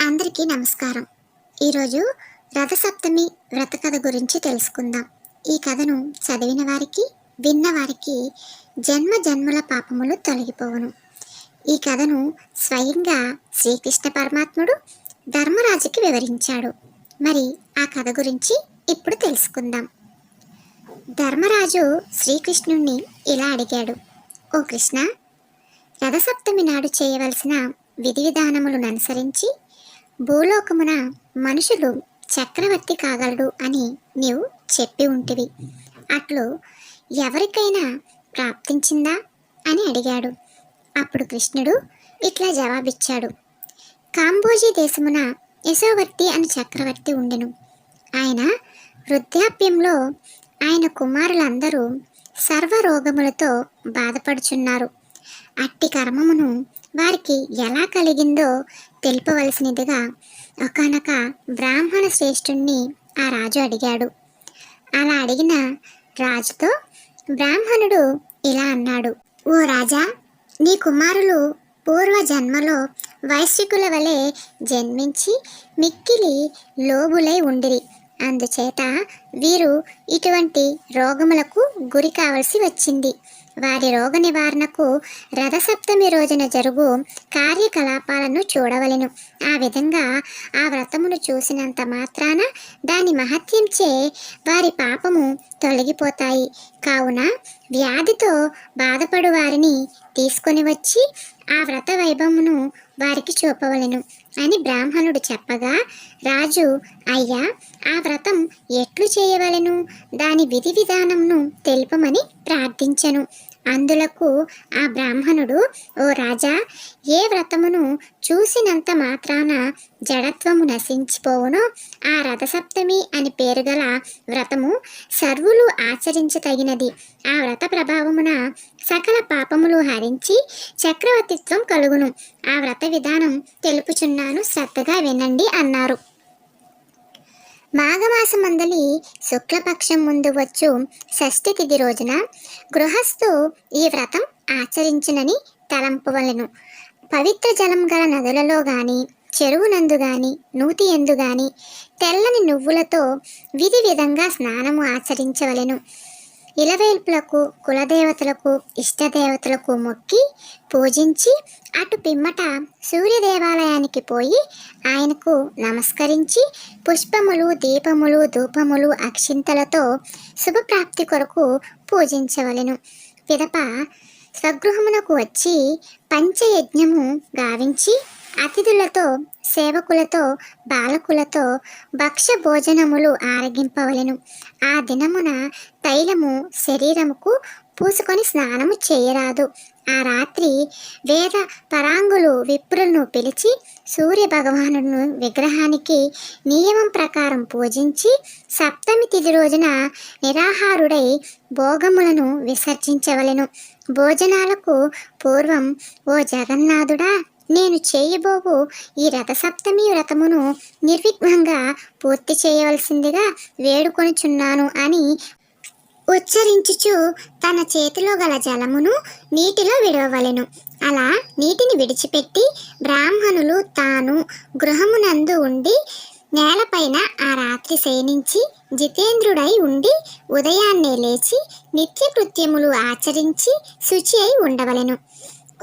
అందరికీ నమస్కారం. ఈరోజు రథసప్తమి వ్రత కథ గురించి తెలుసుకుందాం. ఈ కథను చదివిన వారికి, విన్న వారికి జన్మ జన్మల పాపములు తొలగిపోవును. ఈ కథను స్వయంగా శ్రీకృష్ణ పరమాత్ముడు ధర్మరాజుకి వివరించాడు. మరి ఆ కథ గురించి ఇప్పుడు తెలుసుకుందాం. ధర్మరాజు శ్రీకృష్ణుణ్ణి ఇలా అడిగాడు, ఓ కృష్ణ, రథసప్తమి నాడు చేయవలసిన విధి విధానములను అనుసరించి భూలోకమున మనుషులు చక్రవర్తి కాగలడు అని నీవు చెప్పి ఉంటివి. అట్లు ఎవరికైనా ప్రాప్తించిందా అని అడిగాడు. అప్పుడు కృష్ణుడు ఇట్లా జవాబిచ్చాడు. కాంబోజీ దేశమున యశోవర్తి అని చక్రవర్తి ఉండెను. ఆయన వృద్ధాప్యంలో ఆయన కుమారులందరూ సర్వరోగములతో బాధపడుచున్నారు. అట్టి కర్మమును వారికి ఎలా కలిగిందో తెలుపవలసినదిగా ఒకానొక బ్రాహ్మణ శ్రేష్ఠుణ్ణి ఆ రాజు అడిగాడు. అలా అడిగిన రాజుతో బ్రాహ్మణుడు ఇలా అన్నాడు, ఓ రాజా, నీ కుమారులు పూర్వ జన్మలో వైశ్యకుల వలె జన్మించి మిక్కిలి లోబులై ఉండిరి. అందుచేత వీరు ఇటువంటి రోగములకు గురి కావలసి వచ్చింది. వారి రోగ నివారణకు రథసప్తమి రోజున జరుగు కార్యకలాపాలను చూడవలెను. ఆ విధంగా ఆ వ్రతమును చూసినంత మాత్రాన దాని మహత్యంచే వారి పాపము తొలగిపోతాయి. కావున వ్యాధితో బాధపడు వారిని తీసుకొని వచ్చి ఆ వ్రత వైభవమును వారికి చూపవలెను అని బ్రాహ్మణుడు చెప్పగా, రాజు, అయ్యా, ఆ వ్రతం ఎట్లు చేయవలెను, దాని విధి విధానమును తెలుపమని ప్రార్థించెను. అందులకు ఆ బ్రాహ్మణుడు, ఓ రాజా, ఏ వ్రతమును చూసినంత మాత్రాన జడత్వము నశించిపోవునో ఆ రథసప్తమి అని పేరు గల వ్రతము సర్వులు ఆచరించతగినది. ఆ వ్రత ప్రభావమున సకల పాపములు హరించి చక్రవర్తిత్వం కలుగును. ఆ వ్రత విధానం తెలుపుచున్నాను, శ్రద్ధగా వినండి అన్నారు. మాఘమాసమందలి శుక్లపక్షం ముందు వచ్చు షష్ఠి తిథి రోజున గృహస్థు ఈ వ్రతం ఆచరించునని తలంపవలెను. పవిత్ర జలం గల నదులలో గాని, చెరువునందు గాని, నూతి ఎందు గాని తెల్లని నువ్వులతో విధి విధంగా స్నానము ఆచరించవలెను. ఇలవేల్పులకు, కులదేవతలకు, ఇష్టదేవతలకు మొక్కి పూజించి అటు పిమ్మట సూర్యదేవాలయానికి పోయి ఆయనకు నమస్కరించి పుష్పములు, దీపములు, ధూపములు, అక్షింతలతో శుభప్రాప్తి కొరకు పూజించవలెను. పిదప స్వగృహమునకు వచ్చి పంచయజ్ఞము గావించి అతిథులతో, సేవకులతో, బాలకులతో భక్ష భోజనములు ఆరగింపవలెను. ఆ దినమున తైలము శరీరముకు పూసుకొని స్నానము చేయరాదు. ఆ రాత్రి వేద పరాంగులు విప్రులను పిలిచి సూర్య భగవానుడు విగ్రహానికి నియమం ప్రకారం పూజించి సప్తమి తిథి రోజున నిరాహారుడై భోగములను విసర్జించవలెను. భోజనాలకు పూర్వం, ఓ జగన్నాథుడా, నేను చేయబోవు ఈ రథసప్తమి వ్రతమును నిర్విఘ్నంగా పూర్తి చేయవలసిందిగా వేడుకొనుచున్నాను అని ఉచ్చరించుచు తన చేతిలో గల జలమును నీటిలో విడవవలెను. అలా నీటిని విడిచిపెట్టి బ్రాహ్మణులు తాను గృహమునందు ఉండి నేలపైన ఆ రాత్రి శయనించి జితేంద్రుడై ఉండి ఉదయాన్నే లేచి నిత్యకృత్యములు ఆచరించి శుచి అయి ఉండవలెను.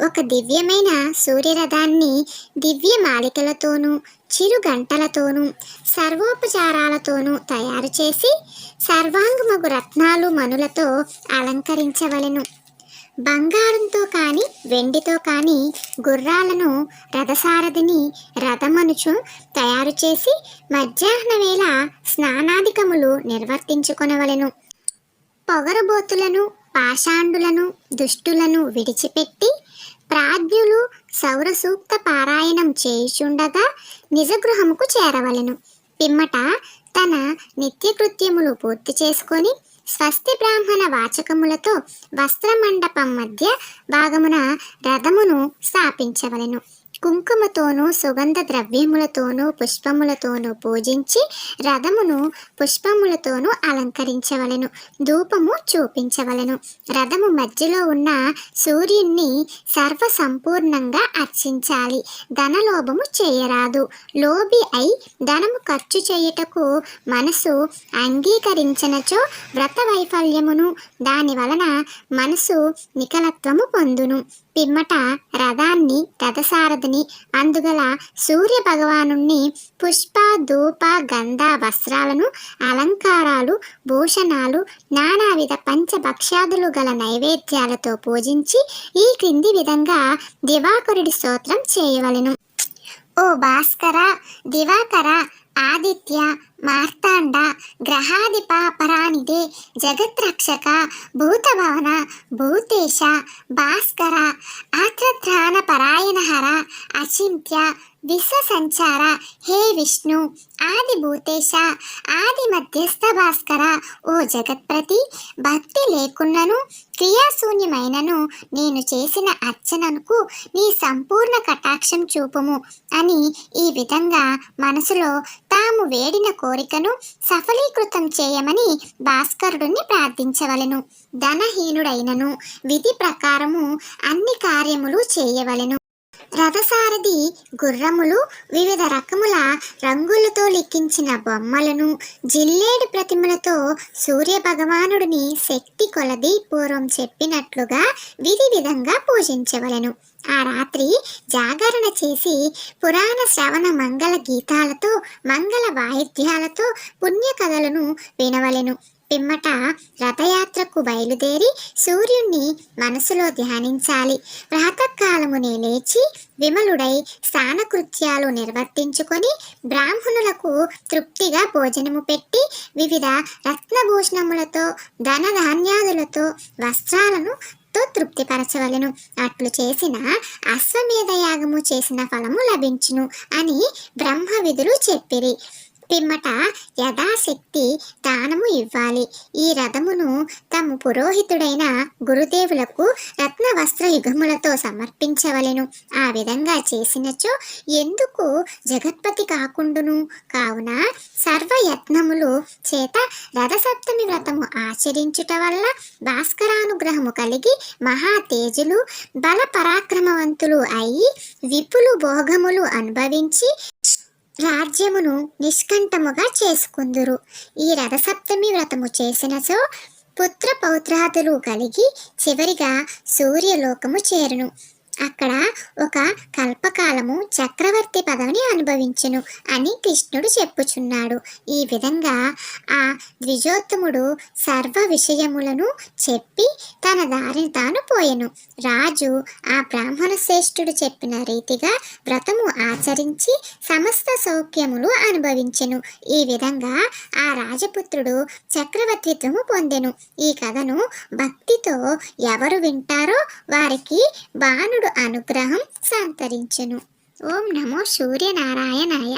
ఒక దివ్యమైన సూర్యరథాన్ని దివ్య మాలికలతోనూ, చిరు గంటలతోనూ, సర్వోపచారాలతోనూ తయారు చేసి సర్వాంగమగు రత్నాలు, మణులతో అలంకరించవలెను. బంగారంతో కానీ, వెండితో కానీ గుర్రాలను, రథసారథిని, రథమనుచు తయారు చేసి మధ్యాహ్న వేళ స్నానాధికములు నిర్వర్తించుకొనవలెను. పొగరబోతులను, పాషాండులను, దుష్టులను విడిచిపెట్టి ప్రాజ్ఞులు సౌరసూక్త పారాయణం చేయుచుండగా నిజగృహముకు చేరవలెను. పిమ్మట తన నిత్యకృత్యములు పూర్తి చేసుకొని స్వస్తి బ్రాహ్మణ వాచకములతో వస్త్రమండపం మధ్య భాగమున రథమును స్థాపించవలెను. కుంకుమతోనూ సుగంధ ద్రవ్యములతోనూ పుష్పములతోనూ పూజించి రథమును పుష్పములతోనూ అలంకరించవలెను. ధూపము చూపించవలెను. రథము మధ్యలో ఉన్న సూర్యుణ్ణి సర్వసంపూర్ణంగా అర్చించాలి. ధనలోభము చేయరాదు. లోభి అయి ధనము ఖర్చు చేయుటకు మనసు అంగీకరించినచో వ్రత వైఫల్యమును, దాని వలన మనసు నికలత్వము పొందును. పిమ్మట రథాన్ని, రథసారథిని, అందుగల సూర్య భగవానుణ్ణి పుష్ప ధూప గంధ వస్త్రాలను, అలంకారాలు, భూషణాలు, నానావిధ పంచభక్ష్యాదులు గల నైవేద్యాలతో పూజించి ఈ క్రింది విధంగా దివాకరుడి స్తోత్రం చేయవలెను. ఓ భాస్కర, దివాకర, ఆదిత్య, మార్తాండ, గ్రహాధిప పరానిదే, జగత్రక్షక, భూతభవన, భూతేశ, భాస్కర, ఆత్రత్రాణ పరాయణహర, అచింత్య, విశ్వ సంచార, హే విష్ణు, ఆది భూతేశ, ఆది మధ్యస్థ భాస్కర, ఓ జగత్ప్రతి, భక్తి లేకున్నను క్రియాశూన్యమైనను నేను చేసిన అర్చనకు నీ సంపూర్ణ కటాక్షం చూపుము అని ఈ విధంగా మనసులో తాము వేడిన కోరికను సఫలీకృతం చేయమని భాస్కరుడిని ప్రార్థించవలెను. ధనహీనుడైనను విధి ప్రకారము అన్ని కార్యములు చేయవలెను. రథసారథి గుర్రములు, వివిధ రకముల రంగులతో లిఖించిన బొమ్మలను, జిల్లేడు ప్రతిమలతో సూర్య భగవానుడిని శక్తి కొలది పూర్వం చెప్పినట్లుగా విధి విధంగా పూజించవలెను. ఆ రాత్రి జాగరణ చేసి పురాణ శ్రవణ మంగళ గీతాలతో, మంగళ వాయిద్యాలతో పుణ్య కథలను వినవలెను. పిమ్మట రథయాత్రకు బయలుదేరి సూర్యుణ్ణి మనసులో ధ్యానించాలి. ప్రాతకాలమునే లేచి విమలుడై స్నానకృత్యాలు నిర్వర్తించుకొని బ్రాహ్మణులకు తృప్తిగా భోజనము పెట్టి వివిధ రత్నభూషణములతో ధనధాన్యాదులతో వస్త్రాలను తృప్తిపరచవలెను. అట్లు చేసిన అశ్వమేధ యాగము చేసిన ఫలము లభించును అని బ్రహ్మ విధులు చెప్పిరి. పిమ్మట యథాశక్తి దానము ఇవ్వాలి. ఈ రథమును తమ పురోహితుడైన గురుదేవులకు రత్న వస్త్ర యుగములతో సమర్పించవలెను. ఆ విధంగా చేసినచో ఎందుకు జగత్పతి కాకుండును. కావున సర్వయత్నములు చేత రథసప్తమి వ్రతము ఆచరించుట వల్ల భాస్కరానుగ్రహము కలిగి మహా తేజులు, బల పరాక్రమవంతులు అయి విపులు భోగములు అనుభవించి రాజ్యమును నిష్కంఠముగా చేసుకుందురు. ఈ రథసప్తమి వ్రతము చేసినచో పుత్ర పౌత్రాదులు కలిగి చివరిగా సూర్యలోకము చేరును. అక్కడ ఒక కల్పకాలము చక్రవర్తి పదవిని అనుభవించును అని కృష్ణుడు చెప్పుచున్నాడు. ఈ విధంగా ఆ ద్విజోత్తముడు సర్వ విషయములను చెప్పి తన దారిని తాను పోయెను. రాజు ఆ బ్రాహ్మణ శ్రేష్ఠుడు చెప్పిన రీతిగా వ్రతము ఆచరించి సమస్త సౌఖ్యములు అనుభవించెను. ఈ విధంగా ఆ రాజపుత్రుడు చక్రవర్తిత్వము పొందెను. ఈ కథను భక్తితో ఎవరు వింటారో వారికి బాణుడు అనుగ్రహం సంతరించెను. ఓం నమో సూర్యనారాయణాయ.